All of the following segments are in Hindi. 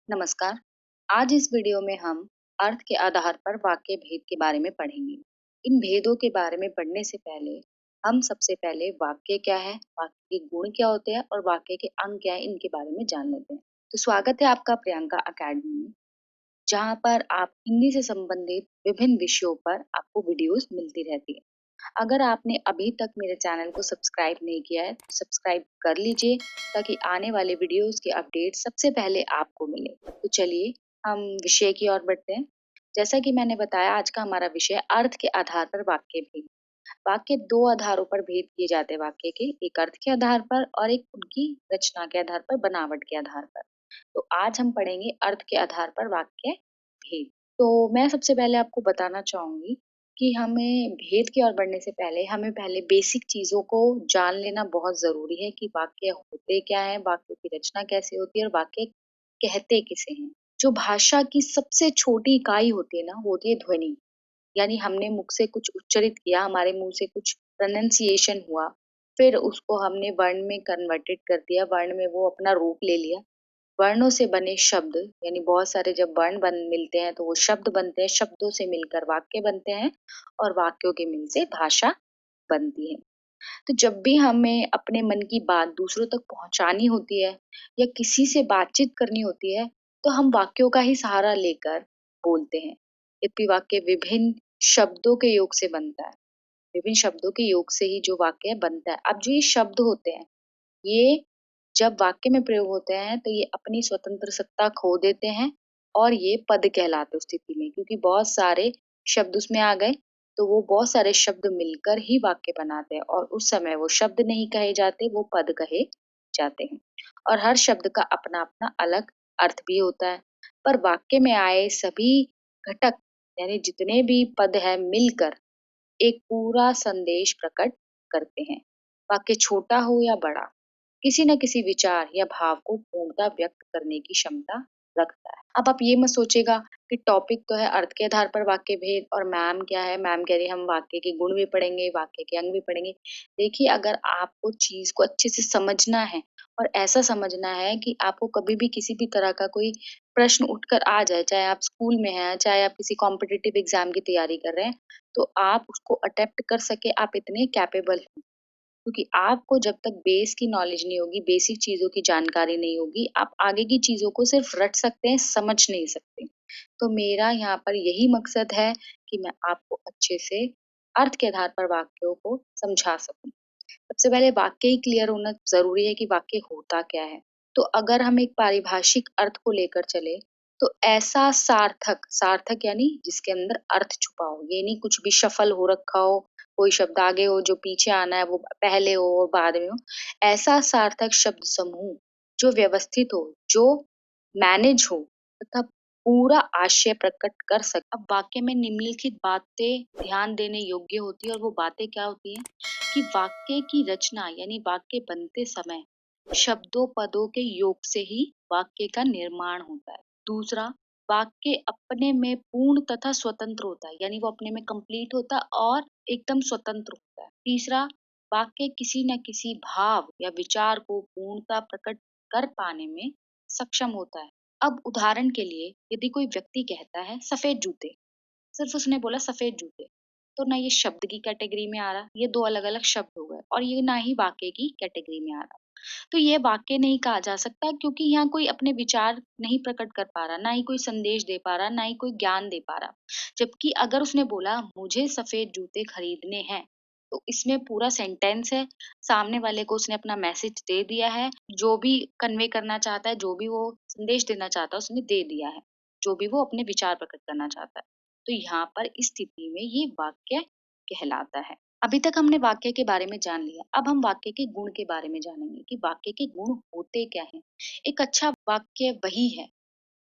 नमस्कार। आज इस वीडियो में हम अर्थ के आधार पर वाक्य भेद के बारे में पढ़ेंगे। इन भेदों के बारे में पढ़ने से पहले हम सबसे पहले वाक्य क्या है, वाक्य के गुण क्या होते हैं और वाक्य के अंग क्या है, इनके बारे में जान लेते हैं। तो स्वागत है आपका प्रियंका अकेडमी में, जहाँ पर आप हिंदी से संबंधित विभिन्न विषयों पर आपको वीडियोस मिलती रहती है। अगर आपने अभी तक मेरे चैनल को सब्सक्राइब नहीं किया है, तो सब्सक्राइब कर लीजिए ताकि आने वाले वीडियोस के अपडेट सबसे पहले आपको मिले। तो चलिए हम विषय की ओर बढ़ते हैं। जैसा कि मैंने बताया, आज का हमारा विषय अर्थ के आधार पर वाक्य भेद। वाक्य दो आधारों पर भेद किए जाते हैं वाक्य के, एक अर्थ के आधार पर और एक उनकी रचना के आधार पर, बनावट के आधार पर। तो आज हम पढ़ेंगे अर्थ के आधार पर वाक्य भेद। तो मैं सबसे पहले आपको बताना चाहूंगी कि हमें भेद की ओर बढ़ने से पहले हमें पहले बेसिक चीजों को जान लेना बहुत जरूरी है कि वाक्य होते क्या है, वाक्यों की रचना कैसे होती है और वाक्य कहते किसे हैं। जो भाषा की सबसे छोटी इकाई होती है ना, वो होती है ध्वनि। यानी हमने मुख से कुछ उच्चरित किया, हमारे मुंह से कुछ प्रोनंसिएशन हुआ, फिर उसको हमने वर्ण में कन्वर्टेड कर दिया, वर्ण में वो अपना रूप ले लिया। वर्णों से बने शब्द, यानी बहुत सारे जब वर्ण बन मिलते हैं तो वो शब्द बनते हैं, शब्दों से मिलकर वाक्य बनते हैं और वाक्यों के मिल से भाषा बनती है। तो जब भी हमें अपने मन की बात दूसरों तक पहुंचानी होती है या किसी से बातचीत करनी होती है, तो हम वाक्यों का ही सहारा लेकर बोलते हैं। यद्यपि वाक्य विभिन्न शब्दों के योग से बनता है, विभिन्न शब्दों के योग से ही जो वाक्य बनता है। अब जो ये शब्द होते हैं, ये जब वाक्य में प्रयोग होते हैं तो ये अपनी स्वतंत्र सत्ता खो देते हैं और ये पद कहलाते हैं उस स्थिति में, क्योंकि बहुत सारे शब्द उसमें आ गए, तो वो बहुत सारे शब्द मिलकर ही वाक्य बनाते हैं और उस समय वो शब्द नहीं कहे जाते, वो पद कहे जाते हैं। और हर शब्द का अपना अपना अलग अर्थ भी होता है, पर वाक्य में आए सभी घटक, यानी जितने भी पद है, मिलकर एक पूरा संदेश प्रकट करते हैं। वाक्य छोटा हो या बड़ा, किसी न किसी विचार या भाव को पूर्णतः व्यक्त करने की क्षमता रखता है। अब आप ये मत सोचिएगा कि टॉपिक तो है अर्थ के आधार पर वाक्य भेद और मैम क्या है, मैम कह रही है हम वाक्य के गुण भी पढ़ेंगे, वाक्य के अंग भी पढ़ेंगे। देखिए, अगर आपको चीज को अच्छे से समझना है और ऐसा समझना है कि आपको कभी भी किसी भी तरह का कोई प्रश्न उठकर आ जाए, चाहे आप स्कूल में हैं, चाहे आप किसी कॉम्पिटिटिव एग्जाम की तैयारी कर रहे हैं, तो आप उसको अटेम्प्ट कर सके, आप इतने कैपेबल हैं। क्योंकि आपको जब तक बेस की नॉलेज नहीं होगी, बेसिक चीज़ों की जानकारी नहीं होगी, आप आगे की चीज़ों को सिर्फ रट सकते हैं, समझ नहीं सकते। तो मेरा यहाँ पर यही मकसद है कि मैं आपको अच्छे से अर्थ के आधार पर वाक्यों को समझा सकूँ। सबसे पहले वाक्य ही क्लियर होना ज़रूरी है कि वाक्य होता क्या है। तो अगर हम एक पारिभाषिक अर्थ को लेकर चले, तो ऐसा सार्थक, सार्थक यानी जिसके अंदर अर्थ छुपा हो, ये नहीं कुछ भी शफ़ल हो रखा हो, कोई शब्द आगे हो, जो पीछे आना है वो पहले हो और बाद में हो। ऐसा सार्थक शब्द समूह जो व्यवस्थित हो, जो मैनेज हो तथा पूरा आशय प्रकट कर सके। अब वाक्य में निम्नलिखित बातें ध्यान देने योग्य होती है और वो बातें क्या होती हैं कि वाक्य की रचना, यानी वाक्य बनते समय शब्दों पदों के योग से ही वाक्य का निर्माण होता है। दूसरा, वाक्य अपने में पूर्ण तथा स्वतंत्र होता है, यानी वो अपने में कंप्लीट होता है और एकदम स्वतंत्र होता है। तीसरा, वाक्य किसी न किसी भाव या विचार को पूर्णता प्रकट कर पाने में सक्षम होता है। अब उदाहरण के लिए, यदि कोई व्यक्ति कहता है सफेद जूते, सिर्फ उसने बोला सफेद जूते, तो ना ये शब्द की कैटेगरी में आ रहा, ये दो अलग अलग शब्द हो गए, और ये ना ही वाक्य की कैटेगरी में आ रहा। तो ये वाक्य नहीं कहा जा सकता, क्योंकि यहाँ कोई अपने विचार नहीं प्रकट कर पा रहा, ना ही कोई संदेश दे पा रहा, ना ही कोई ज्ञान दे पा रहा। जबकि अगर उसने बोला मुझे सफेद जूते खरीदने हैं, तो इसमें पूरा सेंटेंस है, सामने वाले को उसने अपना मैसेज दे दिया है, जो भी कन्वे करना चाहता है, जो भी वो संदेश देना चाहता है, उसने दे दिया है, जो भी वो अपने विचार प्रकट करना चाहता है। तो यहाँ पर इस स्थिति में ये वाक्य कहलाता है। अभी तक हमने वाक्य के बारे में जान लिया, अब हम वाक्य के गुण के बारे में जानेंगे कि वाक्य के गुण होते क्या हैं। एक अच्छा वाक्य वही है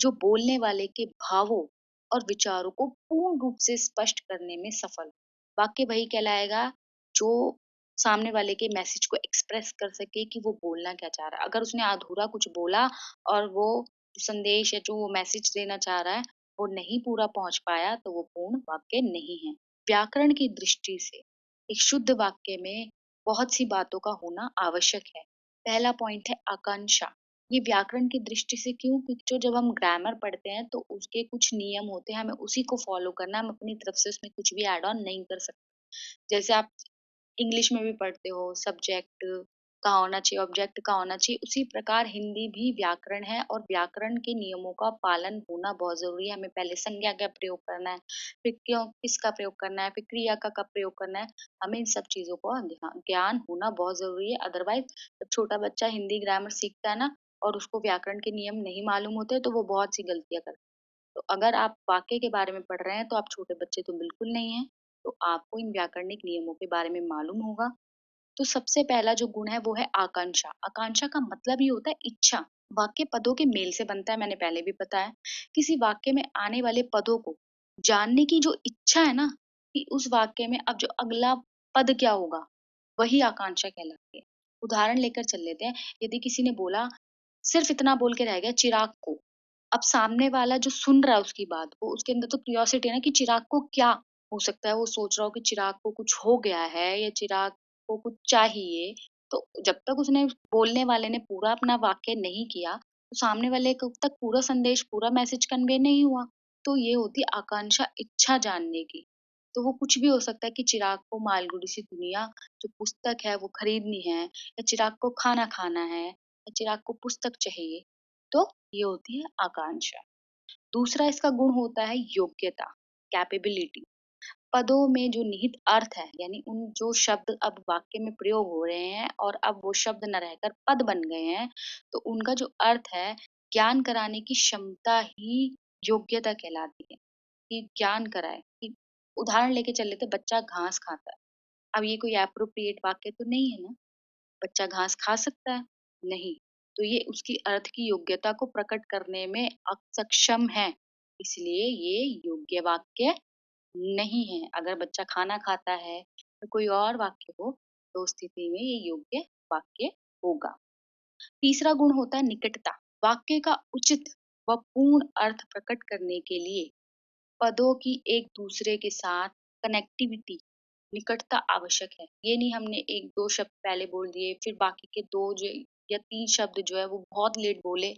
जो बोलने वाले के भावों और विचारों को पूर्ण रूप से स्पष्ट करने में सफल हो। वाक्य वही कहलाएगा जो सामने वाले के मैसेज को एक्सप्रेस कर सके कि वो बोलना क्या चाह रहा है। अगर उसने अधूरा कुछ बोला और वो जो संदेश या जो वो मैसेज देना चाह रहा है वो नहीं पूरा पहुंच पाया, तो वो पूर्ण वाक्य नहीं है। व्याकरण की दृष्टि से एक शुद्ध वाक्य में बहुत सी बातों का होना आवश्यक है। पहला पॉइंट है आकांक्षा, ये व्याकरण की दृष्टि से क्यों? क्योंकि जब हम ग्रामर पढ़ते हैं तो उसके कुछ नियम होते हैं, हमें उसी को फ़ॉलो करना है, हम अपनी तरफ से उसमें कुछ भी ऐड ऑन नहीं कर सकते। जैसे आप इंग्लिश में भी पढ़ते हो सब्जेक्ट का होना चाहिए, ऑब्जेक्ट का होना चाहिए, उसी प्रकार हिंदी भी व्याकरण है और व्याकरण के नियमों का पालन होना बहुत ज़रूरी है। हमें पहले संज्ञा का प्रयोग करना है, फिर क्यों किसका प्रयोग करना है, फिर क्रिया का कब प्रयोग करना है, हमें इन सब चीज़ों का ज्ञान होना बहुत ज़रूरी है। अदरवाइज़ जब छोटा बच्चा हिंदी ग्रामर सीखता है ना और उसको व्याकरण के नियम नहीं मालूम होते, तो वो बहुत सी गलतियाँ करता है। तो अगर आप वाक्य के बारे में पढ़ रहे हैं, तो आप छोटे बच्चे तो बिल्कुल नहीं हैं, तो आपको इन व्याकरणिक नियमों के बारे में मालूम होगा। तो सबसे पहला जो गुण है वो है आकांक्षा। आकांक्षा का मतलब ये होता है इच्छा। वाक्य पदों के मेल से बनता है, मैंने पहले भी बताया। किसी वाक्य में आने वाले पदों को जानने की जो इच्छा है ना, कि उस वाक्य में अब जो अगला पद क्या होगा, वही आकांक्षा कहलाती है। उदाहरण लेकर चल लेते हैं, यदि किसी ने बोला, सिर्फ इतना बोल के रह गया चिराग को। अब सामने वाला जो सुन रहा है उसकी बात को, उसके अंदर तो क्यूरियोसिटी है ना कि चिराग को क्या हो सकता है, वो सोच रहा हो कि चिराग को कुछ हो गया है या चिराग को कुछ चाहिए। तो जब तक उसने बोलने वाले ने पूरा अपना वाक्य नहीं किया, तो सामने वाले को तक पूरा संदेश, पूरा मैसेज कन्वे नहीं हुआ। तो ये होती है आकांक्षा, इच्छा जानने की। तो वो कुछ भी हो सकता है कि चिराग को मालगुडी सी दुनिया जो पुस्तक है वो खरीदनी है, या चिराग को खाना खाना है, या चिराग को पुस्तक चाहिए। तो ये होती है आकांक्षा। दूसरा इसका गुण होता है योग्यता, कैपेबिलिटी। पदों में जो निहित अर्थ है, यानी उन जो शब्द अब वाक्य में प्रयोग हो रहे हैं और अब वो शब्द न रहकर पद बन गए हैं, तो उनका जो अर्थ है, ज्ञान कराने की क्षमता ही योग्यता कहलाती है, कि ज्ञान कराए। कि उदाहरण लेके चल लेते, बच्चा घास खाता है। अब ये कोई एप्रोप्रिएट वाक्य तो नहीं है ना, बच्चा घास खा सकता है? नहीं। तो ये उसकी अर्थ की योग्यता को प्रकट करने में सक्षम है, इसलिए ये योग्य वाक्य नहीं है। अगर बच्चा खाना खाता है या कोई और वाक्य हो, तो उस स्थिति में ये योग्य वाक्य होगा। तीसरा गुण होता है निकटता। वाक्य का उचित व पूर्ण अर्थ प्रकट करने के लिए पदों की एक दूसरे के साथ कनेक्टिविटी, निकटता आवश्यक है। ये नहीं हमने 1-2 शब्द पहले बोल दिए, फिर बाकी के 2 जो या 3 शब्द जो है वो बहुत लेट बोले,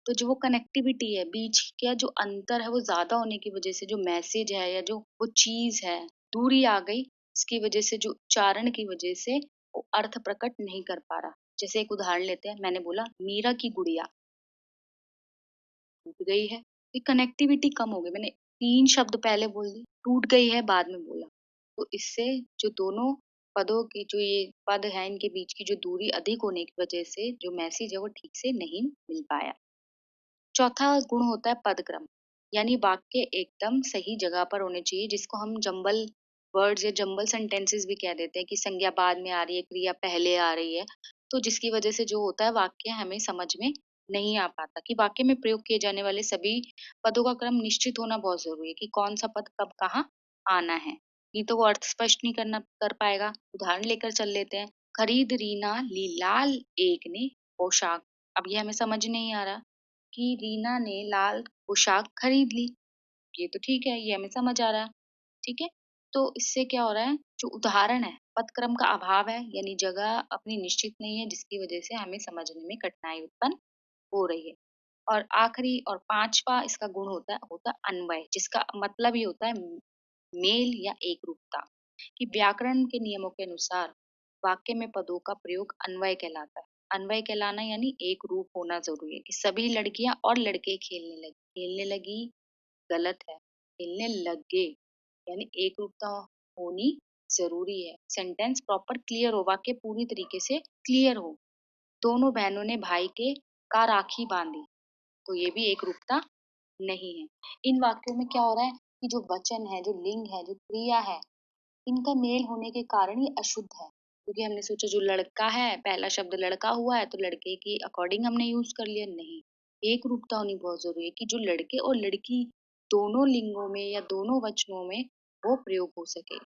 तो जो वो कनेक्टिविटी है, बीच का जो अंतर है वो ज़्यादा होने की वज़ह से जो मैसेज है या जो वो चीज़ है, दूरी आ गई, इसकी वज़ह से जो उच्चारण की वज़ह से वो अर्थ प्रकट नहीं कर पा रहा। जैसे एक उदाहरण लेते हैं, मैंने बोला मीरा की गुड़िया टूट गई है, ये कनेक्टिविटी कम हो गई। मैंने 3 शब्द पहले बोल दिए, टूट गई है बाद में बोला। तो इससे जो दोनों पदों की जो ये पद हैं, इनके बीच की जो दूरी अधिक होने की वज़ह से जो मैसेज है वो ठीक से नहीं मिल पाया। चौथा गुण होता है पदक्रम, यानी वाक्य एकदम सही जगह पर होने चाहिए, जिसको हम जंबल वर्ड्स या जंबल सेंटेंसेस भी कह देते हैं, कि संज्ञा बाद में आ रही है, क्रिया पहले आ रही है। तो जिसकी वजह से जो होता है वाक्य हमें समझ में नहीं आ पाता, कि वाक्य में प्रयोग किए जाने वाले सभी पदों का क्रम निश्चित होना बहुत जरूरी है, कि कौन सा पद कब कहाँ आना है। नहीं तो वो अर्थ स्पष्ट नहीं करना कर पाएगा। उदाहरण लेकर चल लेते हैं, खरीद रीना ली लाल एक ने पोशाक। अब ये हमें समझ नहीं आ रहा कि रीना ने लाल पोशाक खरीद ली। ये तो ठीक है, ये हमें समझ आ रहा है, ठीक है? तो इससे क्या हो रहा है, जो उदाहरण है, पदक्रम का अभाव है, यानी जगह अपनी निश्चित नहीं है, जिसकी वजह से हमें समझने में कठिनाई उत्पन्न हो रही है। और आखिरी और 5वां इसका गुण होता है अन्वय, जिसका मतलब ये होता है मेल या एकरूपता, कि व्याकरण के नियमों के अनुसार वाक्य में पदों का प्रयोग अन्वय कहलाता है। अन्वय कहलाना यानी एक रूप होना जरूरी है, कि सभी लड़कियां और लड़के खेलने लगी गलत है, खेलने लगे, यानी एक रूपता होनी जरूरी है। सेंटेंस प्रॉपर क्लियर हो, वाक्य पूरी तरीके से क्लियर हो। दोनों बहनों ने भाई के का राखी बांधी, तो ये भी एक रूपता नहीं है। इन वाक्यों में क्या हो रहा है, कि जो वचन है, जो लिंग है, जो क्रिया है, इनका मेल होने के कारण ये अशुद्ध है। क्योंकि हमने सोचा जो लड़का है, पहला शब्द लड़का हुआ है, तो लड़के की अकॉर्डिंग हमने यूज कर लिया। नहीं, एक रूपता होनी बहुत जरूरी है, कि जो लड़के और लड़की दोनों लिंगों में या दोनों वचनों में वो प्रयोग हो सके।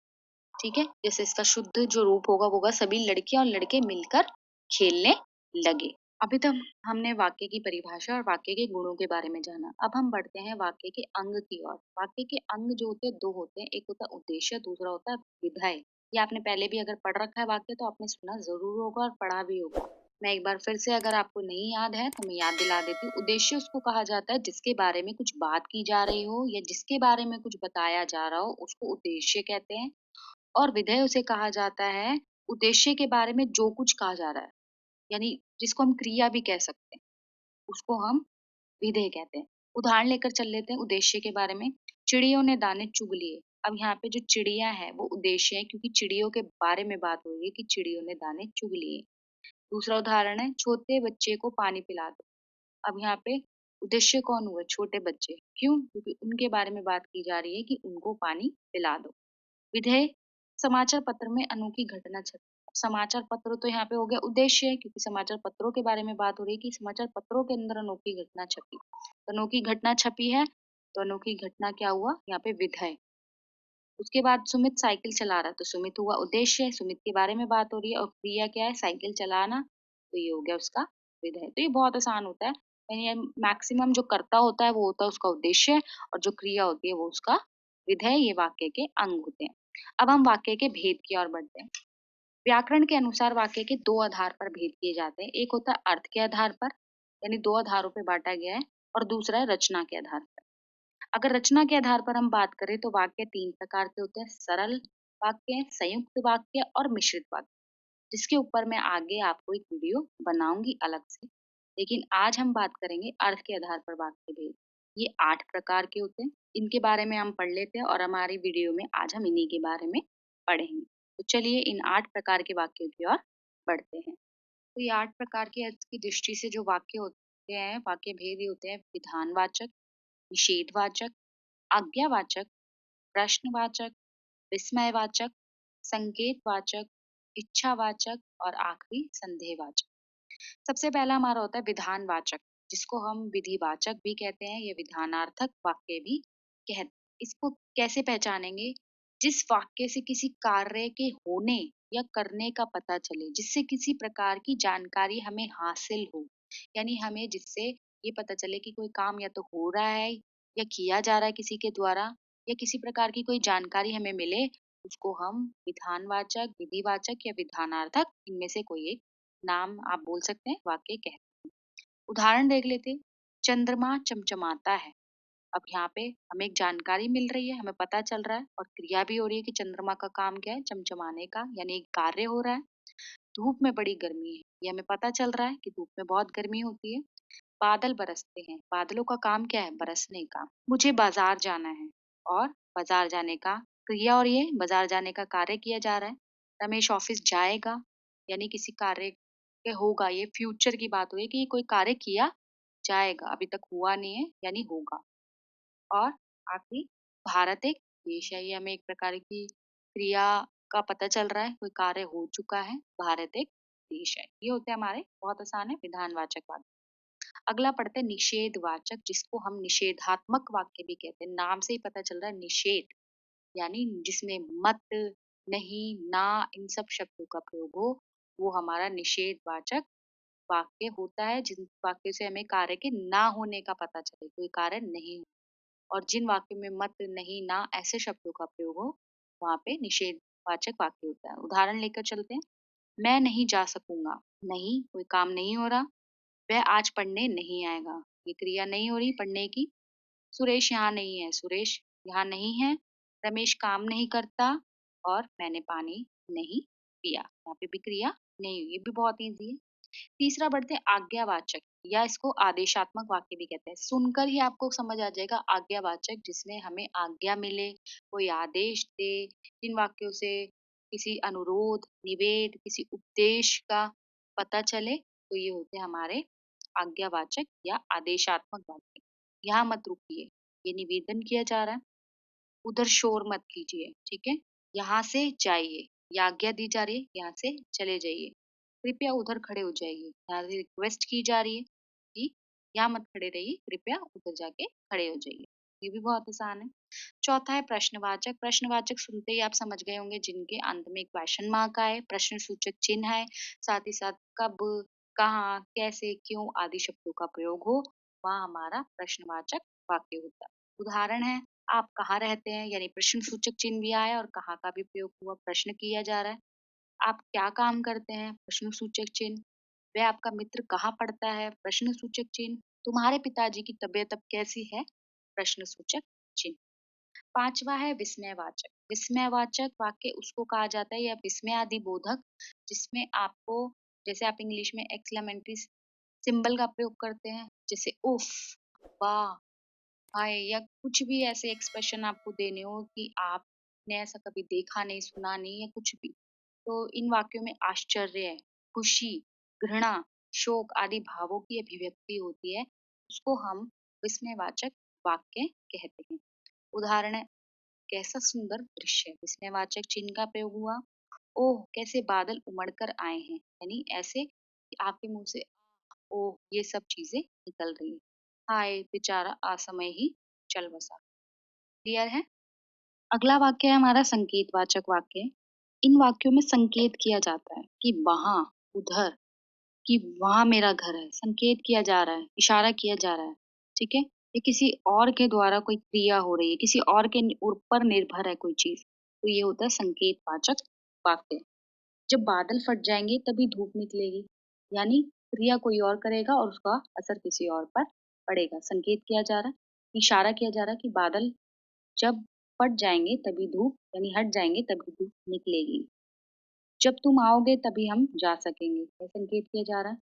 ठीक है, जैसे इसका शुद्ध जो रूप होगा वो होगा, सभी लड़कियां और लड़के मिलकर खेलने लगे। अभी तक हमने वाक्य की परिभाषा और वाक्य के गुणों के बारे में जाना। अब हम बढ़ते हैं वाक्य के अंग की ओर। वाक्य के अंग जो होते हैं, दो होते हैं, एक होता है उद्देश्य, दूसरा होता है विधेय। ये आपने पहले भी अगर पढ़ रखा है वाक्य, तो आपने सुना जरूर होगा और पढ़ा भी होगा। मैं एक बार फिर से, अगर आपको नहीं याद है तो मैं याद दिला देती हूँ। उद्देश्य उसको कहा जाता है जिसके बारे में कुछ बात की जा रही हो या जिसके बारे में कुछ बताया जा रहा हो, उसको उद्देश्य कहते हैं। और विधेय उसे कहा जाता है उद्देश्य के बारे में जो कुछ कहा जा रहा है, यानी जिसको हम क्रिया भी कह सकते हैं, उसको हम विधेय कहते हैं। उदाहरण लेकर चल लेते हैं उद्देश्य के बारे में। चिड़ियों ने दाने चुग लिए। अब यहाँ पे जो चिड़िया है वो उद्देश्य है, क्योंकि चिड़ियों के बारे में बात हो रही है कि चिड़ियों ने दाने चुग लिए। दूसरा उदाहरण है, छोटे बच्चे को पानी पिला दो। अब यहाँ पे उद्देश्य कौन हुए? छोटे बच्चे। क्यों? क्योंकि उनके बारे में बात की जा रही है कि उनको पानी पिला दो। विधेय, समाचार पत्र में अनोखी घटना छपी। समाचार पत्र तो यहाँ पे हो गया उद्देश्य है, क्योंकि समाचार पत्रों के बारे में बात हो रही है कि समाचार पत्रों के अंदर अनोखी घटना छपी। तो अनोखी घटना छपी है, तो अनोखी घटना क्या हुआ? यहाँ पे विधेय। उसके बाद सुमित साइकिल चला रहा है, तो सुमित हुआ उद्देश्य है, सुमित के बारे में बात हो रही है, और क्रिया क्या है? साइकिल चलाना, तो ये हो गया उसका विधेय। तो ये बहुत आसान होता है, यानी ये मैक्सिमम जो कर्ता होता है वो होता है उसका उद्देश्य, और जो क्रिया होती है वो उसका विधेय। ये वाक्य के अंग होते हैं। अब हम वाक्य के भेद की ओर बढ़ते हैं। व्याकरण के अनुसार वाक्य के दो आधार पर भेद किए जाते हैं। एक होता है अर्थ के आधार पर, यानी दो आधारों पे बांटा गया है, और दूसरा है रचना के आधार पर। अगर रचना के आधार पर हम बात करें तो वाक्य तीन प्रकार के होते हैं: सरल वाक्य, संयुक्त वाक्य और मिश्रित वाक्य, जिसके ऊपर मैं आगे आपको एक वीडियो बनाऊंगी अलग से। लेकिन आज हम बात करेंगे अर्थ के आधार पर वाक्य भेद। ये 8 प्रकार के होते हैं। इनके बारे में हम पढ़ लेते हैं, और हमारी वीडियो में आज हम इन्हीं के बारे में पढ़ेंगे। तो चलिए इन 8 प्रकार के वाक्यों की ओर बढ़ते हैं। तो ये 8 प्रकार के अर्थ की दृष्टि से जो वाक्य होते हैं, वाक्य भेद ये होते हैं: विधानवाचक, निषेधवाचक, आज्ञावाचक, प्रश्नवाचक, विस्मयवाचक, संकेतवाचक, इच्छावाचक और आखिरी संदेहवाचक। सबसे पहला हमारा होता है विधानवाचक, जिसको हम विधिवाचक भी कहते हैं या विधानार्थक वाक्य भी कहते हैं। इसको कैसे पहचानेंगे? जिस वाक्य से किसी कार्य के होने या करने का पता चले, जिससे किसी प्रकार की जानकारी हमें हासिल हो, यानी हमें जिससे ये पता चले कि कोई काम या तो हो रहा है या किया जा रहा है किसी के द्वारा, या किसी प्रकार की कोई जानकारी हमें मिले, उसको हम विधानवाचक, विधिवाचक या विधानार्थक इनमें से कोई एक नाम आप बोल सकते हैं, वाक्य कहते हैं। उदाहरण देख लेते हैं। चंद्रमा चमचमाता है। अब यहाँ पे हमें एक जानकारी मिल रही है, हमें पता चल रहा है, और क्रिया भी हो रही है कि चंद्रमा का काम क्या है? चमचमाने का, यानी एक कार्य हो रहा है। धूप में बड़ी गर्मी है, ये हमें पता चल रहा है कि धूप में बहुत गर्मी होती है। बादल बरसते हैं, बादलों का काम क्या है? बरसने का। मुझे बाजार जाना है, और बाजार जाने का क्रिया, और ये बाजार जाने का कार्य किया जा रहा है। रमेश ऑफिस जाएगा, यानी किसी कार्य के होगा, ये फ्यूचर की बात हुई कि कोई कार्य किया जाएगा, अभी तक हुआ नहीं है यानी होगा। और आखिरी, भारत एक देश है, ये हमें एक प्रकार की क्रिया का पता चल रहा है, कोई कार्य हो चुका है, भारत एक देश है। ये होते हैं हमारे, बहुत आसान है, विधानवाचक वाक्य। अगला पढ़ते हैं निषेधवाचक, जिसको हम निषेधात्मक वाक्य भी कहते हैं। नाम से ही पता चल रहा है निषेध, यानी जिसमें मत, नहीं, ना, इन सब शब्दों का प्रयोग हो, वो हमारा निषेधवाचक वाक्य होता है। जिन वाक्यों से हमें कार्य के ना होने का पता चले, कोई कार्य नहीं हो, और जिन वाक्यों में मत, नहीं, ना ऐसे शब्दों का प्रयोग हो, वहाँ पे निषेधवाचक वाक्य होता है। उदाहरण लेकर चलते हैं। मैं नहीं जा सकूंगा। नहीं, कोई काम नहीं हो रहा। वह आज पढ़ने नहीं आएगा, ये क्रिया नहीं हो रही पढ़ने की। सुरेश यहाँ नहीं है, सुरेश यहाँ नहीं है। रमेश काम नहीं करता, और मैंने पानी नहीं पिया, यहाँ पे भी क्रिया नहीं हुई। ये भी बहुत ईजी है। तीसरा बढ़ते हैं आज्ञावाचक, या इसको आदेशात्मक वाक्य भी कहते हैं। सुनकर ही आपको समझ आ जाएगा आज्ञावाचक, जिसमें हमें आज्ञा मिले, कोई आदेश दे, जिन वाक्यों से किसी अनुरोध, निवेद, किसी उपदेश का पता चले, तो ये होते हैं हमारे आज्ञावाचक या आदेशात्मक वाक्य। यहाँ मत रुकिए, ये निवेदन किया जा रहा है। उधर शोर मत कीजिए, ठीक है? यहाँ से जाइए, ये आज्ञा दी जा रही है, यहाँ से चले जाइए। कृपया उधर खड़े हो जाइए, यहाँ से रिक्वेस्ट की जा रही है कि यहाँ मत खड़े रहिए, कृपया उधर जाके खड़े हो जाइए। ये भी बहुत आसान है। चौथा है प्रश्नवाचक। प्रश्नवाचक सुनते ही आप समझ गए होंगे, जिनके अंत में एक क्वेश्चन मार्क आए, प्रश्न सूचक चिन्ह है, साथ ही साथ कब, कहाँ, कैसे, क्यों आदि शब्दों का प्रयोग हो, वहाँ हमारा प्रश्नवाचक वाक्य होता है। उदाहरण है, आप कहाँ रहते हैं, यानी प्रश्न सूचक चिन्ह भी आया और कहाँ का भी प्रयोग हुआ, प्रश्न किया जा रहा है। आप क्या काम करते हैं, प्रश्न सूचक चिन्ह। वह आपका मित्र कहाँ पढ़ता है? प्रश्न-सूचक चिन्ह। तुम्हारे पिताजी की तबीयत अब कैसी है? प्रश्न-सूचक चिन्ह। 5वां है विस्मयवाचक। विस्मयवाचक वाक्य उसको कहा जाता है या विस्मयादिबोधक जिसमें आपको जैसे आप इंग्लिश में एक्सक्लेमेटरी सिंबल का प्रयोग करते हैं, जैसे उफ़, वाह! हाय या कुछ भी ऐसे एक्सप्रेशन आपको देने हो कि आपने ऐसा कभी देखा नहीं, सुना नहीं या कुछ भी। तो इन वाक्यों में आश्चर्य, खुशी, घृणा, शोक आदि भावों की अभिव्यक्ति होती है, उसको हम विस्मयवाचक वाक्य कहते हैं। उदाहरण है, कैसा सुंदर दृश्य! विस्मयवाचक चिन्ह का प्रयोग हुआ। ओह! कैसे बादल उमड़ कर आए हैं, यानी ऐसे कि आपके मुँह से ओह! ये सब चीज़ें निकल रही हैं। हाय! बेचारा असमय ही चल बसा। क्लियर है? अगला वाक्य है हमारा संकेतवाचक वाक्य। इन वाक्यों में संकेत किया जाता है कि वहाँ, उधर, कि वहाँ मेरा घर है। संकेत किया जा रहा है, इशारा किया जा रहा है, ठीक है? ये किसी और के द्वारा कोई क्रिया हो रही है, किसी और के ऊपर निर्भर है कोई चीज़, तो ये होता है संकेतवाचक वाक्य। जब बादल फट जाएँगे तभी धूप निकलेगी, यानी क्रिया कोई और करेगा और उसका असर किसी और पर पड़ेगा। संकेत किया जा रहा है, इशारा किया जा रहा है कि बादल जब फट जाएँगे तभी धूप यानी हट जाएँगे तभी धूप निकलेगी। जब तुम आओगे तभी हम जा सकेंगे, ये संकेत किया जा रहा है।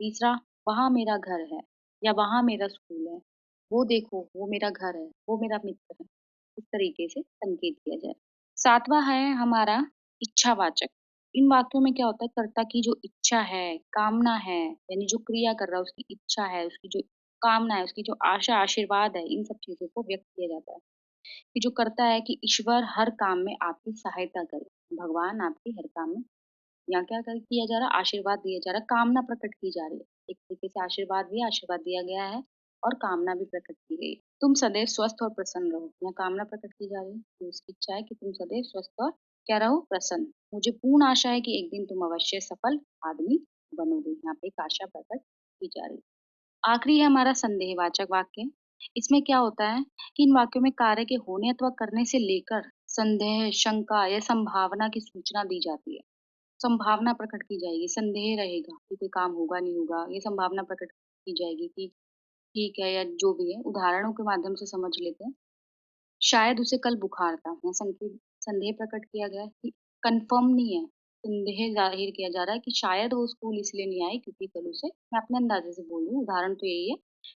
तीसरा, वहाँ मेरा घर है या वहाँ मेरा स्कूल है। वो देखो, वो मेरा घर है, वो मेरा मित्र है। इस तरीके से संकेत किया जाए। 7वां है हमारा इच्छावाचक। इन वाक्यों में क्या होता है कर्ता की जो इच्छा है, कामना है, यानी जो क्रिया कर रहा है उसकी इच्छा है, उसकी जो कामना है, उसकी जो आशा, आशीर्वाद है, इन सब चीज़ों को व्यक्त किया जाता है। कि जो करता है कि ईश्वर हर काम में आपकी सहायता करे। भगवान आपकी हर काम में यहाँ क्या कर किया जा रहा है आशीर्वाद दिया जा रहा है, कामना प्रकट की जा रही है। एक तरीके से आशीर्वाद भी आशीर्वाद दिया गया है और कामना भी प्रकट की गई है। तुम सदैव स्वस्थ और प्रसन्न रहो। यहाँ कामना प्रकट की जा रही है कि उसकी इच्छा है कि तुम सदैव स्वस्थ और क्या रहो प्रसन्न। मुझे पूर्ण आशा है कि एक दिन तुम अवश्य सफल आदमी बनोगे। यहाँ पे एक आशा प्रकट की जा रही है। आखिरी है हमारा संदेहवाचक वाक्य। इसमें क्या होता है कि इन वाक्यों में कार्य के होने अथवा करने से लेकर संदेह, शंका या संभावना की सूचना दी जाती है। संभावना प्रकट की जाएगी, संदेह रहेगा कि कोई काम होगा नहीं होगा, ये संभावना प्रकट की जाएगी कि ठीक है या जो भी है, उदाहरणों के माध्यम से समझ लेते हैं। शायद उसे कल बुखार था, यहाँ संकेत संदेह प्रकट किया गया है कि कन्फर्म नहीं है, संदेह ज़ाहिर किया जा रहा है कि शायद वो स्कूल इसलिए नहीं आई क्योंकि कल उसे मैं अपने अंदाज़े से बोल रही हूँ, उदाहरण तो यही है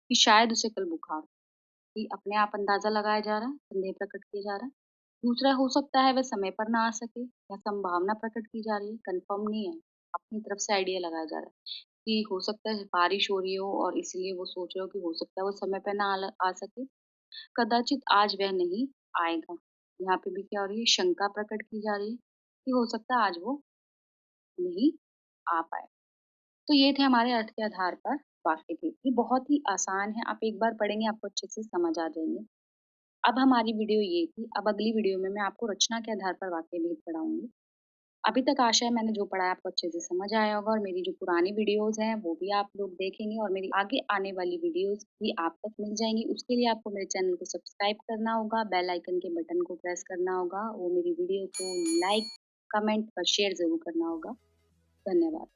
कि शायद उसे कल बुखार कि अपने आप अंदाज़ा लगाया जा रहा है, संदेह प्रकट किया जा रहा है। दूसरा हो सकता है वह समय पर ना आ सके या संभावना प्रकट की जा रही है, कन्फर्म नहीं है, अपनी तरफ से आइडिया लगाया जा रहा है कि हो सकता है बारिश हो रही हो और इसलिए वो सोच रहे हो कि हो सकता है वो समय पे ना आ सके, कदाचित आज वह नहीं आएगा। यहाँ पे भी क्या हो रही है शंका प्रकट की जा रही है कि हो सकता है आज वो नहीं आ पाए। तो ये थे हमारे अर्थ के आधार पर वाक्य भेद। ये बहुत ही आसान है, आप एक बार पढ़ेंगे आपको अच्छे से समझ आ जाएँगे। अब हमारी वीडियो ये थी, अब अगली वीडियो में मैं आपको रचना के आधार पर वाक्य भेद पढ़ाऊँगी। अभी तक आशा है मैंने जो पढ़ाया आपको अच्छे से समझ आया होगा और मेरी जो पुरानी वीडियोज़ हैं वो भी आप लोग देखेंगे और मेरी आगे आने वाली वीडियोज़ भी आप तक मिल जाएँगी। उसके लिए आपको मेरे चैनल को सब्सक्राइब करना होगा, बेल आइकन के बटन को प्रेस करना होगा, वो मेरी वीडियो को लाइक, कमेंट और शेयर ज़रूर करना होगा। धन्यवाद।